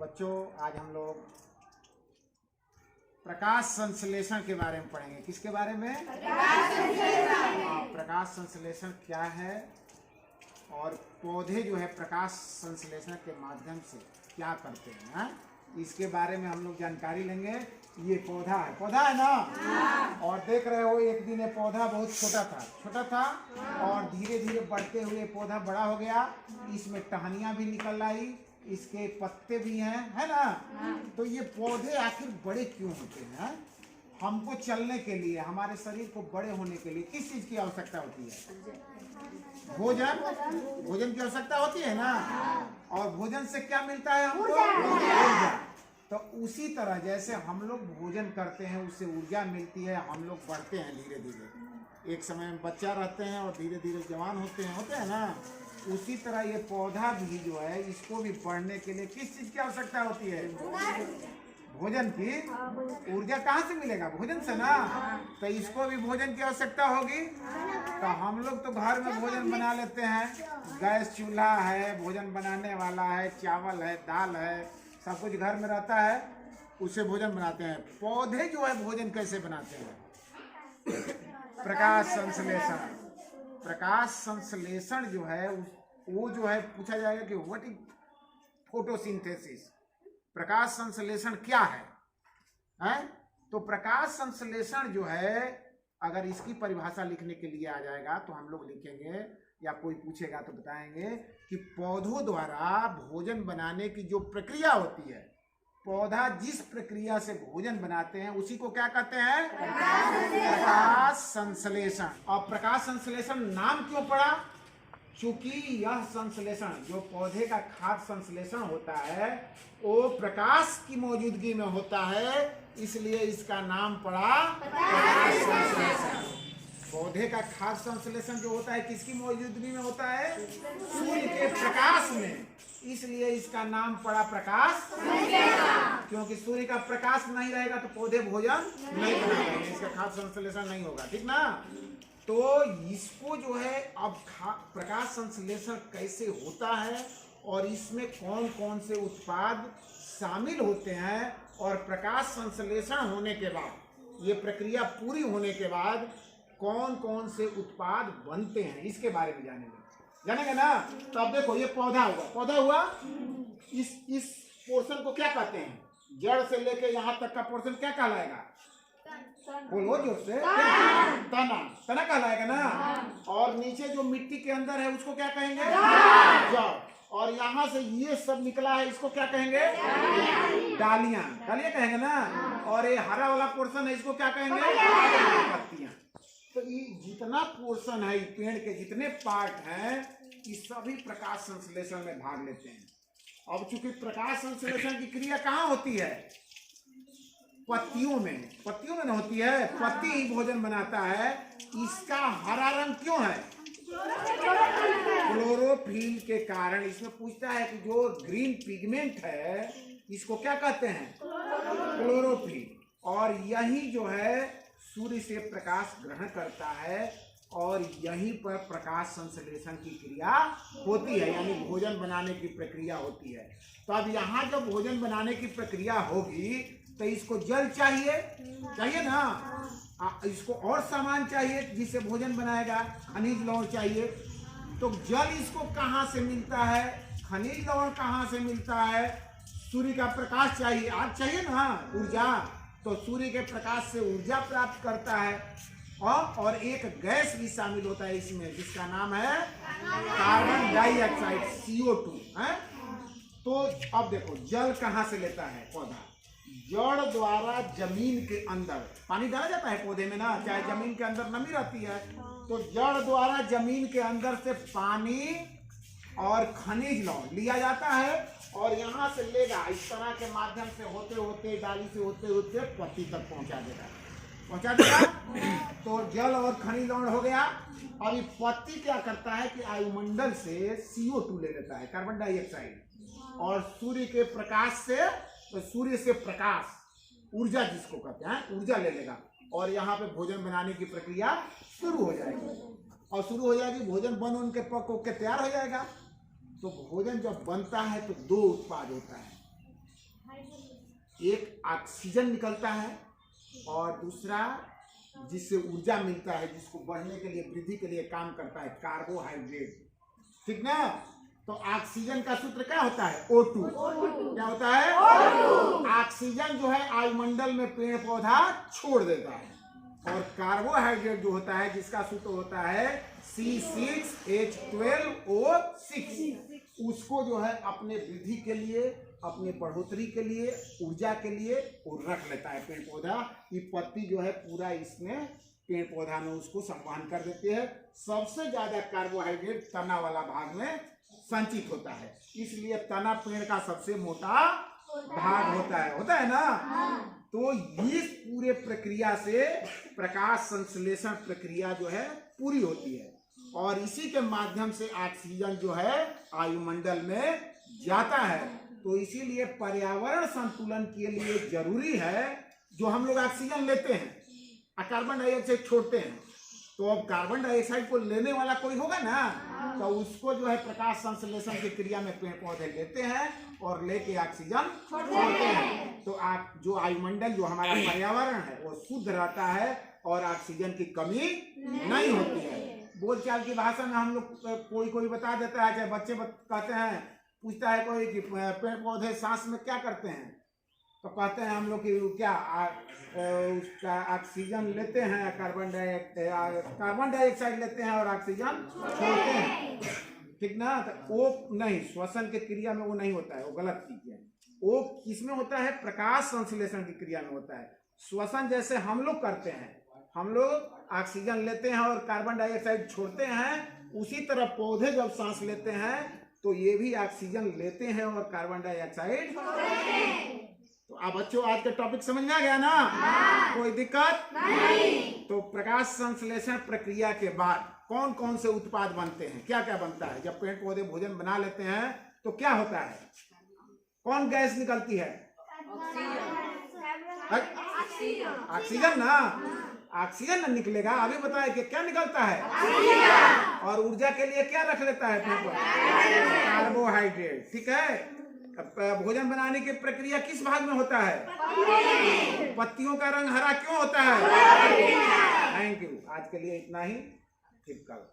बच्चों, आज हम लोग प्रकाश संश्लेषण के बारे में पढ़ेंगे। किसके बारे में? प्रकाश संश्लेषण क्या है और पौधे जो है प्रकाश संश्लेषण के माध्यम से क्या करते हैं, इसके बारे में हम लोग जानकारी लेंगे। ये पौधा है ना? और देख रहे हो, एक दिन ये पौधा बहुत छोटा था और धीरे धीरे बढ़ते हुए पौधा बड़ा हो गया। इसमें टहनियाँ भी निकल आई, इसके पत्ते भी हैं, है ना? तो ये पौधे आखिर बड़े क्यों होते हैं? हमको चलने के लिए, हमारे शरीर को बड़े होने के लिए किस चीज की आवश्यकता होती है? भोजन की आवश्यकता होती है ना? और भोजन से क्या मिलता है हमको? ऊर्जा। तो उसी तरह जैसे हम लोग भोजन करते हैं, उससे ऊर्जा मिलती है, हम लोग बढ़ते हैं धीरे धीरे। एक समय में बच्चा रहते हैं और धीरे धीरे जवान होते हैं ना? उसी तरह ये पौधा भी जो है, इसको भी बढ़ने के लिए किस चीज की आवश्यकता होती है? भोजन की। ऊर्जा कहाँ से मिलेगा? भोजन से ना। तो इसको भी भोजन की आवश्यकता होगी। तो हम लोग तो घर में भोजन बना लेते हैं, गैस चूल्हा है, भोजन बनाने वाला है, चावल है, दाल है, सब कुछ घर में रहता है, उससे भोजन बनाते हैं। पौधे जो है भोजन कैसे बनाते हैं? प्रकाश संश्लेषण। प्रकाश संश्लेषण जो है वो जो है पूछा जाएगा कि व्हाट इज फोटोसिंथेसिस। प्रकाश संश्लेषण क्या है? तो प्रकाश संश्लेषण जो है, अगर इसकी परिभाषा लिखने के लिए आ जाएगा तो हम लोग लिखेंगे, या कोई पूछेगा तो बताएंगे कि पौधों द्वारा भोजन बनाने की जो प्रक्रिया होती है, पौधा जिस प्रक्रिया से भोजन बनाते हैं उसी को क्या कहते हैं? प्रकाश संश्लेषण। और प्रकाश संश्लेषण नाम क्यों पड़ा? क्योंकि यह संश्लेषण जो पौधे का खाद्य संश्लेषण होता है वो प्रकाश की मौजूदगी में होता है, इसलिए इसका नाम पड़ा प्रकाश संश्लेषण। पौधे का खाद्य संश्लेषण जो होता है किसकी मौजूदगी में होता है? सूर्य के प्रकाश में, इसलिए इसका नाम पड़ा प्रकाश संश्लेषण। क्योंकि सूर्य का प्रकाश नहीं रहेगा तो पौधे भोजन नहीं बना पाएंगे, इसका खाद्य संश्लेषण नहीं होगा, ठीक ना? तो इसको जो है अब प्रकाश संश्लेषण कैसे होता है और इसमें कौन कौन से उत्पाद शामिल होते हैं, और प्रकाश संश्लेषण होने के बाद, ये प्रक्रिया पूरी होने के बाद कौन कौन से उत्पाद बनते हैं, इसके बारे में जानेंगे ना? तो अब देखो, ये पौधा हुआ, इस पोर्शन को क्या कहते हैं? जड़ से लेके यहाँ तक का पोर्शन क्या कहलाएगा? बोलो जोर से। तना कहलाएगा ना? और नीचे जो मिट्टी के अंदर है उसको क्या कहेंगे? जड़। और यहाँ से ये सब निकला है, इसको क्या कहेंगे? डालियां कहेंगे ना? और ये हरा वाला पोर्शन है, इसको क्या कहेंगे? पत्तियां। तो ये जितना पोर्शन है, पेड़ के जितने पार्ट हैं, ये सभी प्रकाश संश्लेषण में भाग लेते हैं। अब चूंकि प्रकाश संश्लेषण की क्रिया कहाँ होती है? पत्तियों में न होती है। पत्ती ही भोजन बनाता है। इसका हरा रंग क्यों है? क्लोरोफिल के कारण। इसमें पूछता है कि जो ग्रीन पिगमेंट है इसको क्या कहते हैं? क्लोरोफिल। और यही जो है सूर्य से प्रकाश ग्रहण करता है और यहीं पर प्रकाश संश्लेषण की क्रिया होती है, यानी भोजन बनाने की प्रक्रिया होती है। तो अब यहाँ जब भोजन बनाने की प्रक्रिया होगी तो इसको जल चाहिए ना? इसको और सामान चाहिए जिससे भोजन बनाएगा, खनिज लवण चाहिए। तो जल इसको कहाँ से मिलता है? खनिज लवण कहाँ से मिलता है? सूर्य का प्रकाश चाहिए, आग चाहिए ना, ऊर्जा। तो सूर्य के प्रकाश से ऊर्जा प्राप्त करता है। और एक गैस भी शामिल होता है इसमें, जिसका नाम है कार्बन डाइऑक्साइड, CO2 है। तो अब देखो, जल कहाँ से लेता है पौधा? जड़ द्वारा जमीन के अंदर पानी डाला जाता है पौधे में ना, चाहे जमीन के अंदर नमी रहती है, तो जड़ द्वारा जमीन के अंदर से पानी और खनिज लवण लिया जाता है और यहाँ से लेगा, इस तरह के माध्यम से होते होते, डाली से होते होते पत्ती तक पहुँचा देगा। तो जल और खनिज लवण हो गया। और ये पत्ती क्या करता है कि वायुमंडल से CO2 ले लेता है, कार्बन डाइऑक्साइड, और सूर्य के प्रकाश से, तो सूर्य से प्रकाश, ऊर्जा जिसको कहते हैं, ऊर्जा ले लेगा और यहाँ पे भोजन बनाने की प्रक्रिया शुरू हो जाएगी। भोजन बन के पक के तैयार हो जाएगा। तो भोजन जब बनता है तो दो उत्पाद होता है, एक ऑक्सीजन निकलता है और दूसरा जिससे ऊर्जा मिलता है, जिसको बढ़ने के लिए, वृद्धि के लिए काम करता है, कार्बोहाइड्रेट। ठीक ना। तो ऑक्सीजन का सूत्र क्या होता है? O2। क्या होता है? O2। ऑक्सीजन जो है वायुमंडल में पेड़ पौधा छोड़ देता है, और कार्बोहाइड्रेट जो होता है जिसका सूत्र होता है C6H12O6, उसको जो है अपने वृद्धि के लिए, अपने बढ़ोतरी के लिए, ऊर्जा के लिए वो रख लेता है पेड़ पौधा। ये पत्ती जो है पूरा इसमें पेड़ पौधा में उसको संवहन कर देती है। सबसे ज्यादा कार्बोहाइड्रेट तना वाला भाग में संचित होता है, इसलिए तना पेड़ का सबसे मोटा भाग होता है ना। तो इस पूरे प्रक्रिया से प्रकाश संश्लेषण प्रक्रिया जो है पूरी होती है, और इसी के माध्यम से ऑक्सीजन जो है वायुमंडल में जाता है। तो इसीलिए पर्यावरण संतुलन के लिए जरूरी है, जो हम लोग ऑक्सीजन लेते हैं और कार्बन डाइऑक्साइड छोड़ते हैं, तो अब कार्बन डाइऑक्साइड को लेने वाला कोई होगा ना, तो उसको जो है प्रकाश संश्लेषण की क्रिया में पेड़ पौधे लेते हैं और लेके ऑक्सीजन छोड़ते हैं। तो आप जो वायुमंडल, जो हमारा पर्यावरण है, वो शुद्ध रहता है और ऑक्सीजन की कमी नहीं होती है। बोलचाल की भाषा में हम लोग कोई बता देता है, चाहे बच्चे कहते हैं, पूछता है कोई कि पेड़ पौधे सांस में क्या करते हैं, तो कहते हैं हम लोग कि क्या उसका ऑक्सीजन लेते हैं, कार्बन डाइऑक्साइड लेते हैं और ऑक्सीजन छोड़ते हैं। ठीक ना। तो वो नहीं, श्वसन की क्रिया में वो नहीं होता है, वो गलत चीज है। वो किसमें होता है? प्रकाश संश्लेषण की क्रिया में होता है। श्वसन जैसे हम लोग करते हैं, हम लोग ऑक्सीजन लेते हैं और कार्बन डाइऑक्साइड छोड़ते हैं, उसी तरह पौधे जब सांस लेते हैं तो ये भी ऑक्सीजन लेते हैं और कार्बन डाइऑक्साइड छोड़ते हैं। तो आप बच्चों आज का टॉपिक समझ में आ गया ना? कोई दिक्कत नहीं। तो प्रकाश संश्लेषण प्रक्रिया के बाद कौन कौन से उत्पाद बनते हैं, क्या क्या बनता है? जब पेड़ पौधे भोजन बना लेते हैं तो क्या होता है? कौन गैस निकलती है? ऑक्सीजन ना। ऑक्सीजन ना निकलेगा, अभी बताए कि क्या निकलता है? और ऊर्जा के लिए क्या रख लेता है पेड़ पौधा? कार्बोहाइड्रेट। ठीक है। भोजन बनाने की प्रक्रिया किस भाग में होता है? पत्तियों का रंग हरा क्यों होता है? Thank you. आज के लिए इतना ही। ठीक कल।